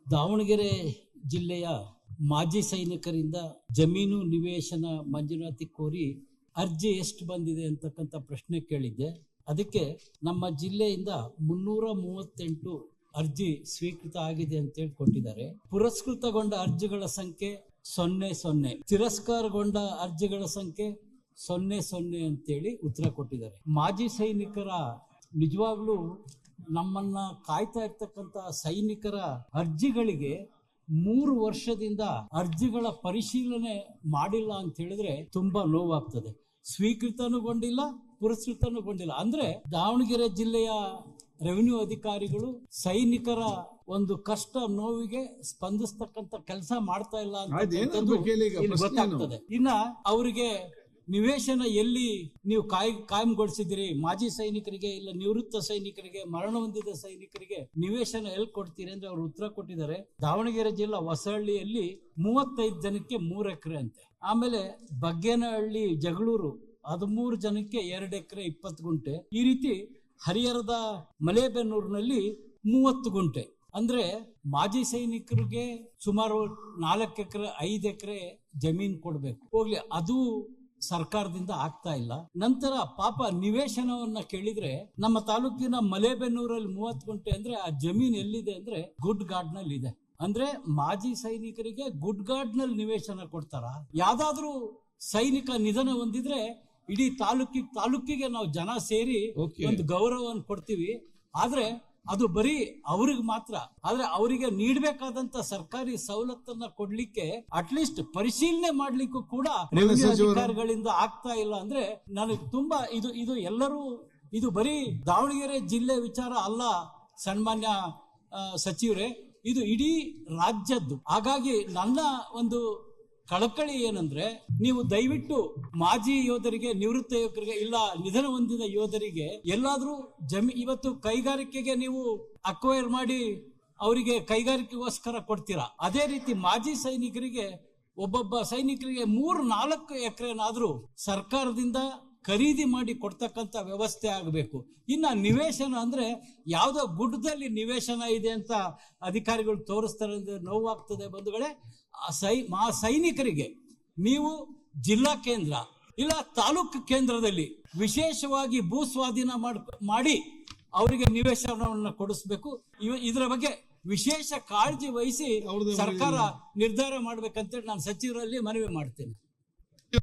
ದಾವಣಗೆರೆ ಜಿಲ್ಲೆಯ ಮಾಜಿ ಸೈನಿಕರಿಂದ ಜಮೀನು ನಿವೇಶನ ಮಂಜೂರಾತಿ ಕೋರಿ ಅರ್ಜಿ ಎಷ್ಟು ಬಂದಿದೆ ಅಂತಕ್ಕಂಥ ಪ್ರಶ್ನೆ ಕೇಳಿದ್ದೆ. ಅದಕ್ಕೆ ನಮ್ಮ ಜಿಲ್ಲೆಯಿಂದ 338 ಅರ್ಜಿ ಸ್ವೀಕೃತ ಆಗಿದೆ ಅಂತೇಳಿ ಕೊಟ್ಟಿದ್ದಾರೆ. ಪುರಸ್ಕೃತಗೊಂಡ ಅರ್ಜಿಗಳ ಸಂಖ್ಯೆ 00, ತಿರಸ್ಕಾರಗೊಂಡ ಅರ್ಜಿಗಳ ಸಂಖ್ಯೆ 00 ಅಂತೇಳಿ ಉತ್ತರ ಕೊಟ್ಟಿದ್ದಾರೆ. ಮಾಜಿ ಸೈನಿಕರ ನಿಜವಾಗ್ಲೂ ನಮ್ಮನ್ನ ಕಾಯ್ತಾ ಇರ್ತಕ್ಕಂಥ ಸೈನಿಕರ ಅರ್ಜಿಗಳಿಗೆ 3 ವರ್ಷದಿಂದ ಅರ್ಜಿಗಳ ಪರಿಶೀಲನೆ ಮಾಡಿಲ್ಲ ಅಂತ ಹೇಳಿದ್ರೆ ತುಂಬಾ ನೋವಾಗ್ತದೆ. ಸ್ವೀಕೃತನುಗೊಂಡಿಲ್ಲ, ಪುರಸ್ಕೃತನುಗೊಂಡಿಲ್ಲ. ಅಂದ್ರೆ ದಾವಣಗೆರೆ ಜಿಲ್ಲೆಯ ರೆವಿನ್ಯೂ ಅಧಿಕಾರಿಗಳು ಸೈನಿಕರ ಒಂದು ಕಷ್ಟ ನೋವಿಗೆ ಸ್ಪಂದಿಸ್ತಕ್ಕಂಥ ಕೆಲಸ ಮಾಡ್ತಾ ಇಲ್ಲ ಅಂತ ಗೊತ್ತಾಗ್ತದೆ. ಇನ್ನ ಅವರಿಗೆ ನಿವೇಶನ ಎಲ್ಲಿ ನೀವು ಕಾಯಂಗೊಳಿಸಿದಿರಿ, ಮಾಜಿ ಸೈನಿಕರಿಗೆ ಇಲ್ಲ ನಿವೃತ್ತ ಸೈನಿಕರಿಗೆ, ಮರಣ ಹೊಂದಿದ ಸೈನಿಕರಿಗೆ ನಿವೇಶನ ಎಲ್ಲಿ ಕೊಡ್ತೀರಿ ಅಂದ್ರೆ ಅವರು ಉತ್ತರ ಕೊಟ್ಟಿದ್ದಾರೆ. ದಾವಣಗೆರೆ ಜಿಲ್ಲಾ ಹೊಸಹಳ್ಳಿಯಲ್ಲಿ 35 ಜನಕ್ಕೆ 3 ಎಕರೆ ಅಂತೆ. ಆಮೇಲೆ ಬಗ್ಗೇನಹಳ್ಳಿ ಜಗಳೂರು 13 ಜನಕ್ಕೆ 2 ಎಕರೆ 20 ಗುಂಟೆ. ಈ ರೀತಿ ಹರಿಹರದ ಮಲೇಬೆನ್ನೂರಿನಲ್ಲಿ 30 ಗುಂಟೆ. ಅಂದ್ರೆ ಮಾಜಿ ಸೈನಿಕರಿಗೆ ಸುಮಾರು 4 ಎಕರೆ 5 ಎಕರೆ ಜಮೀನ್ ಕೊಡ್ಬೇಕು. ಹೋಗ್ಲಿ, ಅದು ಸರ್ಕಾರದಿಂದ ಆಗ್ತಾ ಇಲ್ಲ. ನಂತರ ಪಾಪ ನಿವೇಶನವನ್ನ ಕೇಳಿದ್ರೆ ನಮ್ಮ ತಾಲೂಕಿನ ಮಲೇಬೆನ್ನೂರಲ್ಲಿ 30 ಗುಂಟೆ ಅಂದ್ರೆ ಆ ಜಮೀನ್ ಎಲ್ಲಿದೆ ಅಂದ್ರೆ ಗುಡ್ ಗಾರ್ಡ್ ನಲ್ಲಿ ಇದೆ. ಅಂದ್ರೆ ಮಾಜಿ ಸೈನಿಕರಿಗೆ ಗುಡ್ ಗಾರ್ಡ್ ನಲ್ಲಿ ನಿವೇಶನ ಕೊಡ್ತಾರ? ಯಾವ್ದಾದ್ರು ಸೈನಿಕ ನಿಧನ ಹೊಂದಿದ್ರೆ ಇಡೀ ತಾಲೂಕಿಗೆ ನಾವು ಜನ ಸೇರಿ ಒಂದು ಗೌರವವನ್ನು ಕೊಡ್ತೀವಿ. ಆದ್ರೆ ಅದು ಬರೀ ಅವ್ರಿಗೆ ಮಾತ್ರ. ಆದ್ರೆ ಅವರಿಗೆ ನೀಡಬೇಕಾದಂತ ಸರ್ಕಾರಿ ಸವಲತ್ತನ್ನ ಕೊಡ್ಲಿಕ್ಕೆ ಅಟ್ಲೀಸ್ಟ್ ಪರಿಶೀಲನೆ ಮಾಡ್ಲಿಕ್ಕೂ ಕೂಡ ರೆವಿನ್ಯೂ ಅಧಿಕಾರಿಗಳಿಂದ ಆಗ್ತಾ ಇಲ್ಲ. ಅಂದ್ರೆ ನನಗೆ ತುಂಬಾ ಇದು ಎಲ್ಲರೂ, ಇದು ಬರೀ ದಾವಣಗೆರೆ ಜಿಲ್ಲೆ ವಿಚಾರ ಅಲ್ಲ ಸನ್ಮಾನ್ಯ ಸಚಿವರೇ, ಇದು ಇಡೀ ರಾಜ್ಯದ್ದು. ಹಾಗಾಗಿ ನನ್ನ ಒಂದು ಕಳಕಳಿ ಏನಂದ್ರೆ, ನೀವು ದಯವಿಟ್ಟು ಮಾಜಿ ಯೋಧರಿಗೆ, ನಿವೃತ್ತ ಯೋಧರಿಗೆ, ಇಲ್ಲ ನಿಧನ ಹೊಂದಿದ ಯೋಧರಿಗೆ ಎಲ್ಲಾದ್ರೂ ಇವತ್ತು ಕೈಗಾರಿಕೆಗೆ ನೀವು ಅಕ್ವೈರ್ ಮಾಡಿ ಅವರಿಗೆ ಕೈಗಾರಿಕೆಗೋಸ್ಕರ ಕೊಡ್ತೀರಾ. ಅದೇ ರೀತಿ ಮಾಜಿ ಸೈನಿಕರಿಗೆ, ಒಬ್ಬೊಬ್ಬ ಸೈನಿಕರಿಗೆ 3-4 ಎಕರೆನಾದ್ರೂ ಸರ್ಕಾರದಿಂದ ಖರೀದಿ ಮಾಡಿ ಕೊಡ್ತಕ್ಕಂಥ ವ್ಯವಸ್ಥೆ ಆಗಬೇಕು. ಇನ್ನ ನಿವೇಶನ ಅಂದ್ರೆ ಯಾವ್ದೋ ಗುಡ್ಡದಲ್ಲಿ ನಿವೇಶನ ಇದೆ ಅಂತ ಅಧಿಕಾರಿಗಳು ತೋರಿಸ್ತಾರೆ ಅಂದ್ರೆ ನೋವಾಗ್ತದೆ ಬಂಧುಗಳೇ. ಸೈನಿಕರಿಗೆ ನೀವು ಜಿಲ್ಲಾ ಕೇಂದ್ರ ಇಲ್ಲ ತಾಲೂಕು ಕೇಂದ್ರದಲ್ಲಿ ವಿಶೇಷವಾಗಿ ಭೂ ಸ್ವಾಧೀನ ಮಾಡಿ ಅವರಿಗೆ ನಿವೇಶನವನ್ನು ಕೊಡಿಸ್ಬೇಕು. ಇದರ ಬಗ್ಗೆ ವಿಶೇಷ ಕಾಳಜಿ ವಹಿಸಿ ಸರ್ಕಾರ ನಿರ್ಧಾರ ಮಾಡ್ಬೇಕಂತೇಳಿ ನಾನು ಸಚಿವರಲ್ಲಿ ಮನವಿ ಮಾಡ್ತೇನೆ.